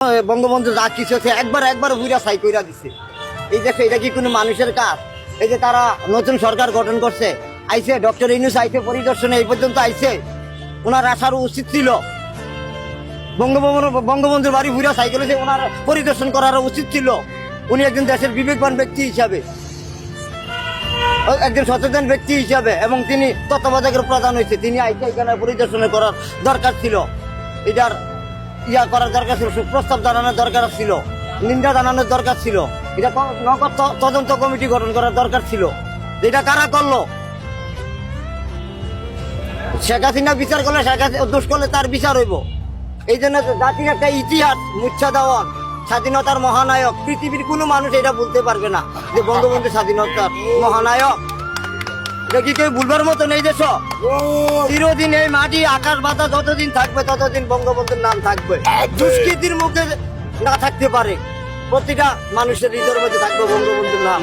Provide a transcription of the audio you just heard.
বঙ্গবন্ধু যা কিছু আছে একবার একবার বুড়া সাই কইরা দিছে। এই দেখো এটা কি কোনো মানুষের কাজ? এই যে তারা নতুন সরকার গঠন করছে, আইছে ডক্টর ইউনূস আইছে পরিদর্শনে, এই পর্যন্ত আইছে। ওনার আসার উচিত ছিল বঙ্গবন্ধুর বাড়ি বুড়া সাইকেল ওনার পরিদর্শন করার উচিত ছিল। উনি একজন দেশের বিবেকবান ব্যক্তি হিসাবে, একজন সচেতন ব্যক্তি হিসাবে, এবং তিনি তত্ত্বাবধায়কের প্রধান হয়েছে, তিনি আইসে এখানে পরিদর্শনে করার দরকার ছিল। এটার করার দরকার ছিল, প্রস্তাব জানানোর দরকার ছিল, নিন্দা জানানোর দরকার ছিল, এটা নগদ তদন্ত কমিটি গঠন করার দরকার ছিল। এটা কারা করলো? শেখ হাসিনা বিচার করলে, শেখ হাসিনা দোষ করলে তার বিচার হইব। এই জন্য জাতির একটা ইতিহাস মুচ্ছা দেওয়া, স্বাধীনতার মহানায়ক, পৃথিবীর কোনো মানুষ এটা বলতে পারবে না যে বঙ্গবন্ধু স্বাধীনতার মহানায়ক। এটা কি কেউ ভুলবার মতো নেই? দেশ চিরদিন এই মাটি আকাশ বাতাস যতদিন থাকবে ততদিন বঙ্গবন্ধুর নাম থাকবে। দুষ্কৃতির মুখে না থাকতে পারে, প্রতিটা মানুষের হৃদয়ের মধ্যে থাকবে বঙ্গবন্ধুর নাম।